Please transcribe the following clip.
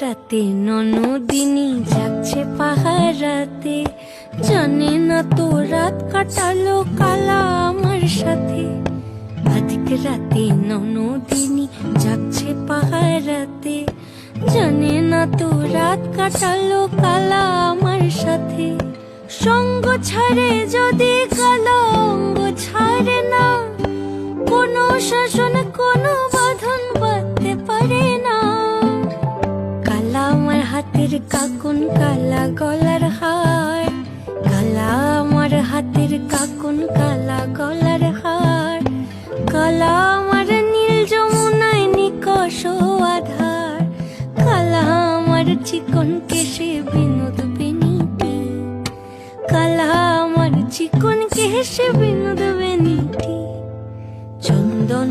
রাতে ননদিনী যাচ্ছে পাহারাতে, জানে না তো রাত কাটালো কালা আমার সাথে। আধিক রাতে ননদিনী যাচ্ছে পাহারাতে, জানে না তো রাত কাটালো কালা আমার সাথে। সঙ্গ ছাড়ে যদি কালো অঙ্গ ছাড়ে না, কোনো শাসন কোনো বাঁধন বাঁধতে পারে না। কালা আমার হাতের কাকুন কালা গলার হার, কালা আমার হাতের কাকুন কালা গলার হার। কালা আমার নীল যমুনায় নিকষ আধার, কালা আমার চিকন কেশে বিনোদ বেনিটি, কালা আমার চিকন কেশে বিনোদ বেনিটি। চন্দন